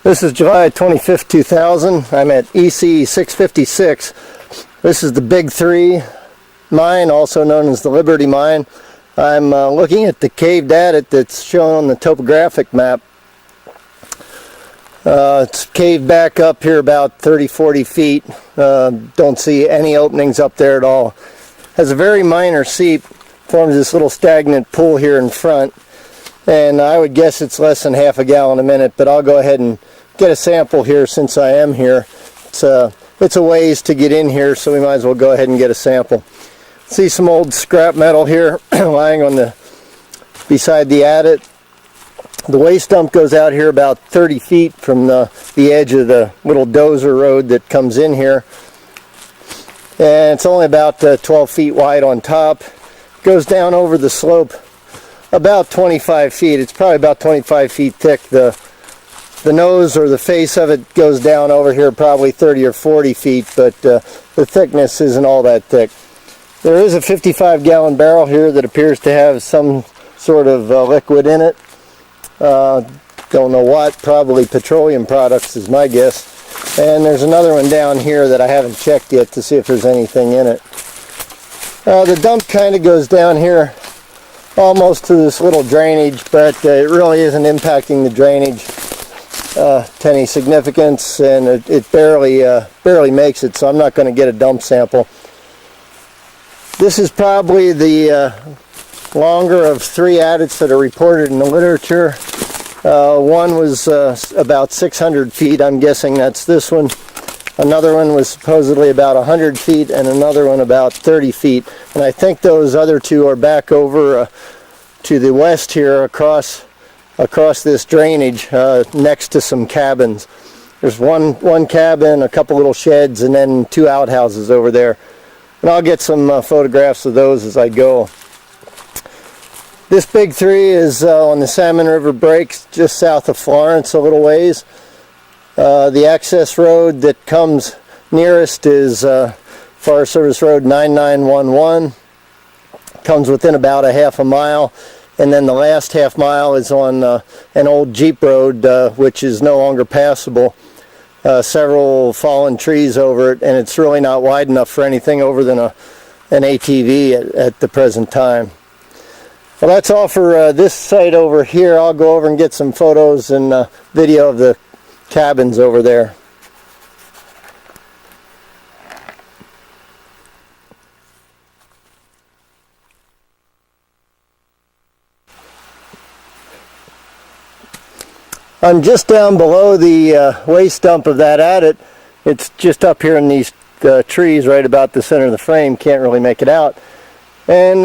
This is July 25th, 2000. I'm at EC0656. This is the Big 3 mine, also known as the Liberty Mine. I'm looking at the caved adit that's shown on the topographic map. It's caved back up here about 30-40 feet. Don't see any openings up there at all. Has a very minor seep, forms this little stagnant pool here in front. And I would guess it's less than half a gallon a minute, but I'll go ahead and get a sample here since I am here. It's a ways to get in here, so we might as well go ahead and get a sample. See some old scrap metal here lying on beside the adit. The waste dump goes out here about 30 feet from the edge of the little dozer road that comes in here. And it's only about 12 feet wide on top. Goes down over the slope about 25 feet. It's probably about 25 feet thick. The nose or the face of it goes down over here probably 30 or 40 feet, but the thickness isn't all that thick. There is a 55-gallon barrel here that appears to have some sort of liquid in it. Don't know what, probably petroleum products is my guess. And there's another one down here that I haven't checked yet to see if there's anything in it. The dump kind of goes down here almost to this little drainage, but it really isn't impacting the drainage to any significance, and it barely makes it, so I'm not going to get a dump sample. This is probably the longer of 3 adits that are reported in the literature. One was about 600 feet. I'm guessing that's this one. Another one was supposedly about 100 feet, and another one about 30 feet. And I think those other two are back over to the west here across this drainage next to some cabins. There's one cabin, a couple little sheds, and then 2 outhouses over there. And I'll get some photographs of those as I go. This Big 3 is on the Salmon River Breaks just south of Florence a little ways. The access road that comes nearest is Forest Service Road 9911. Comes within about a half a mile. And then the last half mile is on an old Jeep road, which is no longer passable. Several fallen trees over it, and it's really not wide enough for anything over than an ATV at the present time. Well, that's all for this site over here. I'll go over and get some photos and video of the cabins over there. I'm just down below the waste dump of that adit. It's just up here in these trees right about the center of the frame. Can't really make it out. And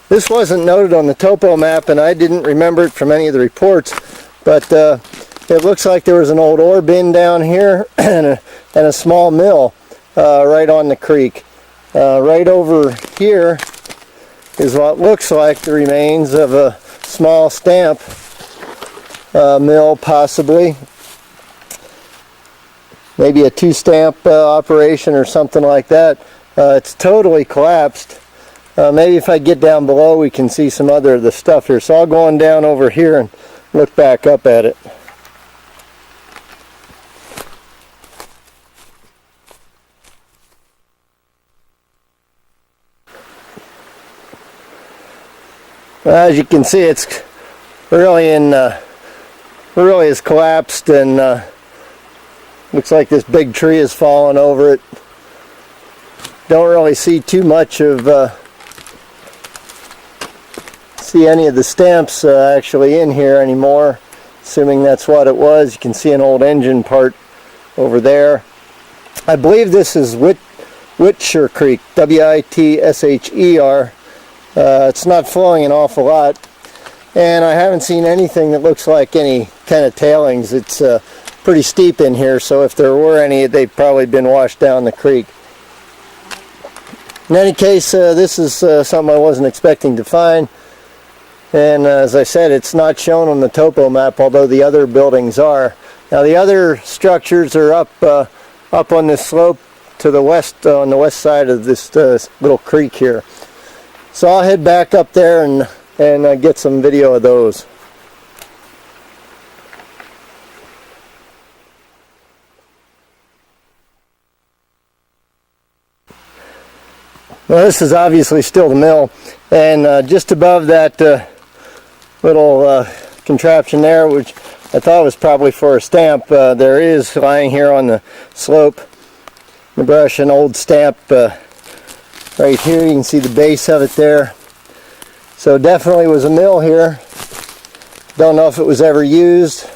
this wasn't noted on the topo map, and I didn't remember it from any of the reports, but it looks like there was an old ore bin down here and a small mill right on the creek. Right over here is what looks like the remains of a small stamp mill, possibly. Maybe a 2-stamp operation or something like that. It's totally collapsed. Maybe if I get down below we can see some other of the stuff here. So I'll go on down over here and look back up at it. As you can see, it's really is collapsed, and looks like this big tree has fallen over it. Don't really see too much of see any of the stamps actually in here anymore, assuming that's what it was. You can see an old engine part over there. I believe this is Whitsher Creek, W-I-T-S-H-E-R. It's not flowing an awful lot, and I haven't seen anything that looks like any kind of tailings. It's pretty steep in here, so if there were any, they've probably been washed down the creek. In any case, this is something I wasn't expecting to find, and as I said, it's not shown on the topo map, although the other buildings are. Now the other structures are up on this slope to the west, on the west side of this little creek here. So I'll head back up there and get some video of those. Well, this is obviously still the mill, and just above that little contraption there, which I thought was probably for a stamp, there is lying here on the slope, the brush, an old stamp right here. You can see the base of it there. So definitely was a mill here. Don't know if it was ever used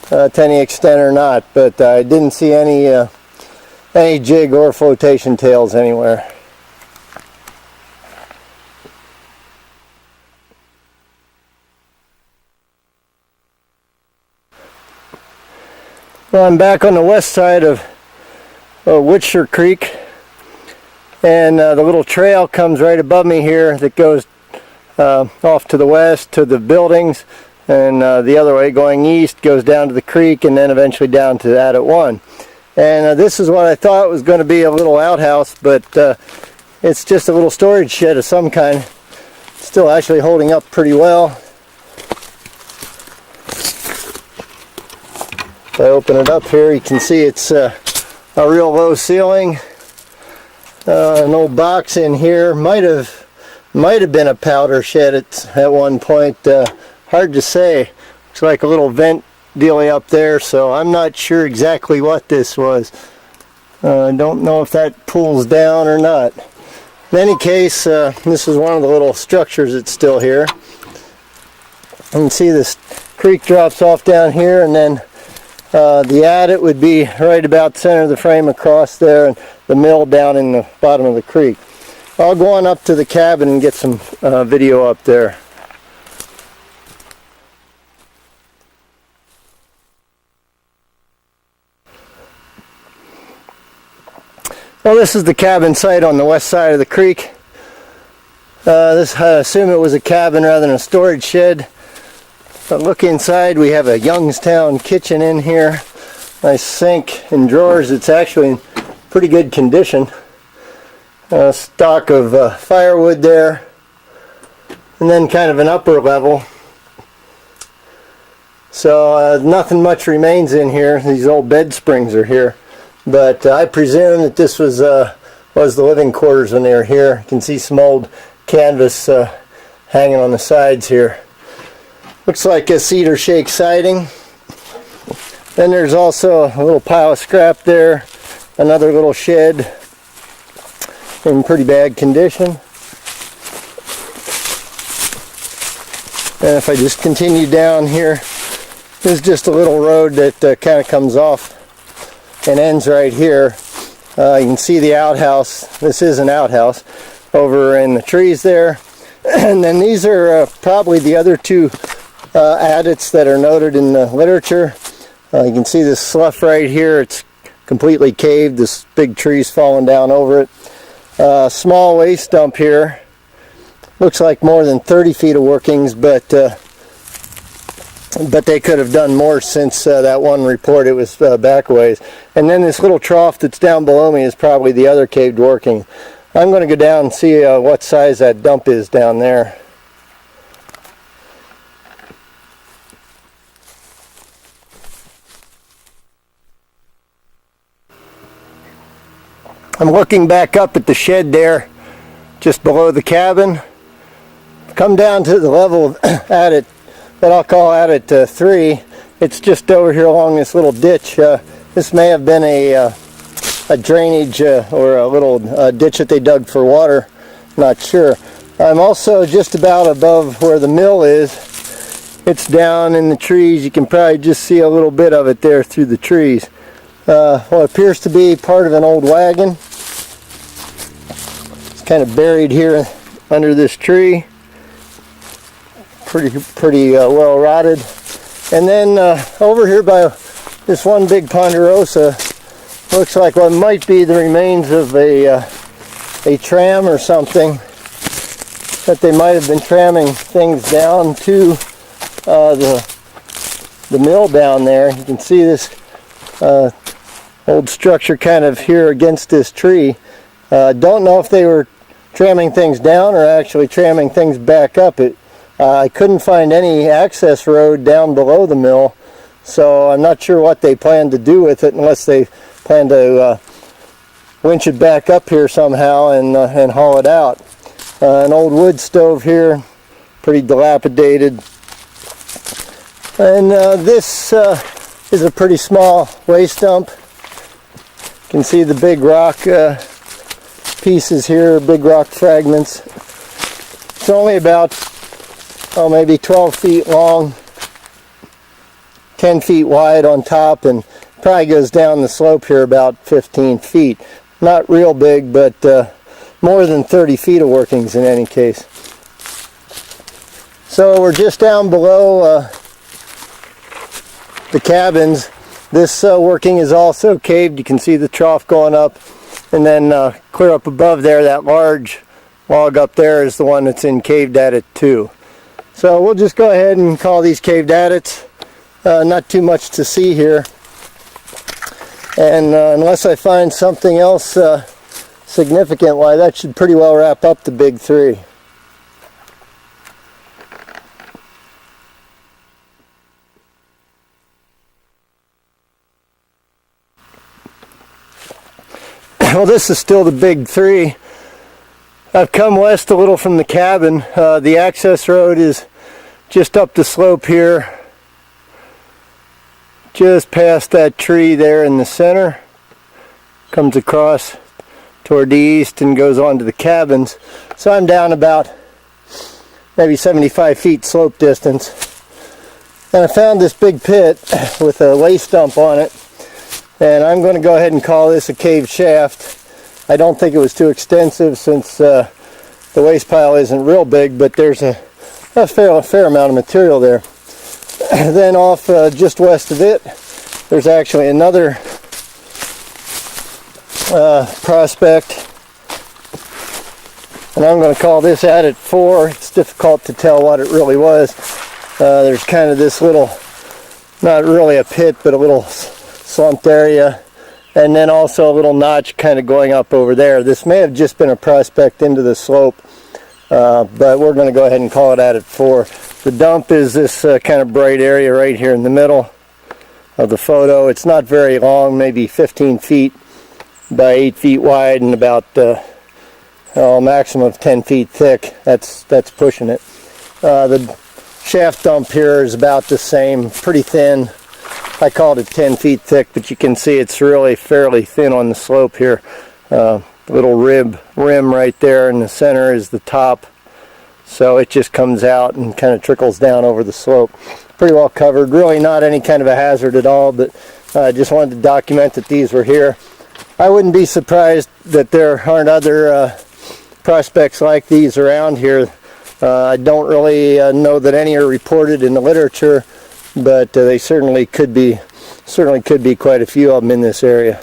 to any extent or not, but I didn't see any jig or flotation tails anywhere. Well, I'm back on the west side of Whitshire Creek, and the little trail comes right above me here that goes off to the west to the buildings, and the other way going east goes down to the creek and then eventually down to Adit 1. And this is what I thought was going to be a little outhouse, but it's just a little storage shed of some kind. Still actually holding up pretty well. If I open it up here, you can see it's a real low ceiling. An old box in here. Might have been a powder shed at one point. Hard to say. Looks like a little vent dealing up there, so I'm not sure exactly what this was. I don't know if that pulls down or not. In any case, this is one of the little structures that's still here. You can see this creek drops off down here, and then the adit would be right about the center of the frame across there, and the mill down in the bottom of the creek. I'll go on up to the cabin and get some video up there. Well, this is the cabin site on the west side of the creek. I assume it was a cabin rather than a storage shed. But look inside, we have a Youngstown kitchen in here. Nice sink and drawers. It's actually in pretty good condition. Stock of firewood there. And then kind of an upper level. So nothing much remains in here. These old bed springs are here. But I presume that this was the living quarters when they were here. You can see some old canvas hanging on the sides here. Looks like a cedar shake siding. Then there's also a little pile of scrap there. Another little shed in pretty bad condition. And if I just continue down here, there's just a little road that kind of comes off and ends right here. You can see the outhouse. This is an outhouse over in the trees there. And then these are probably the other two adits that are noted in the literature. You can see this slough right here. It's completely caved. This big tree's fallen down over it. Small waste dump here. Looks like more than 30 feet of workings, but they could have done more since that one report. It was back a ways. And then this little trough that's down below me is probably the other caved working. I'm going to go down and see what size that dump is down there. I'm looking back up at the shed there, just below the cabin. Come down to the level of adit, what I'll call adit 3. It's just over here along this little ditch. This may have been a drainage or a little ditch that they dug for water. Not sure. I'm also just about above where the mill is. It's down in the trees. You can probably just see a little bit of it there through the trees. What appears to be part of an old wagon. It's kind of buried here under this tree. Pretty well rotted. And then over here by this one big ponderosa, looks like what might be the remains of a tram or something, that they might have been tramming things down to the mill down there. You can see this old structure kind of here against this tree. Don't know if they were tramming things down or actually tramming things back up. I couldn't find any access road down below the mill, so I'm not sure what they plan to do with it, unless they plan to winch it back up here somehow and haul it out. An old wood stove here, pretty dilapidated. And this is a pretty small waste dump. You can see the big rock pieces here, big rock fragments. It's only about, maybe 12 feet long, 10 feet wide on top, and probably goes down the slope here about 15 feet. Not real big, but more than 30 feet of workings in any case. So we're just down below the cabins. This working is also caved. You can see the trough going up, and then clear up above there, that large log up there is the one that's in caved adit too. So we'll just go ahead and call these caved adits. Not too much to see here, and unless I find something else significant, why, that should pretty well wrap up the big three. Well, this is still the big three. I've come west a little from the cabin. The access road is just up the slope here, just past that tree there in the center, comes across toward the east and goes on to the cabins. So I'm down about maybe 75 feet slope distance, and I found this big pit with a waste dump on it, and I'm going to go ahead and call this a cave shaft. I don't think it was too extensive since the waste pile isn't real big, but there's a fair amount of material there. Then off just west of it, there's actually another prospect, and I'm going to call this adit 4. It's difficult to tell what it really was. There's kind of this little, not really a pit, but a little slumped area, and then also a little notch kind of going up over there. This may have just been a prospect into the slope, but we're going to go ahead and call it adit 4. The dump is this kind of bright area right here in the middle of the photo. It's not very long, maybe 15 feet by 8 feet wide, and about maximum of 10 feet thick. That's pushing it. The shaft dump here is about the same, pretty thin. I called it 10 feet thick, but you can see it's really fairly thin on the slope here. Little rim right there in the center is the top, so it just comes out and kind of trickles down over the slope. Pretty well covered, really not any kind of a hazard at all, but I just wanted to document that these were here. I wouldn't be surprised that there aren't other prospects like these around here. I don't really know that any are reported in the literature, but they certainly could be quite a few of them in this area.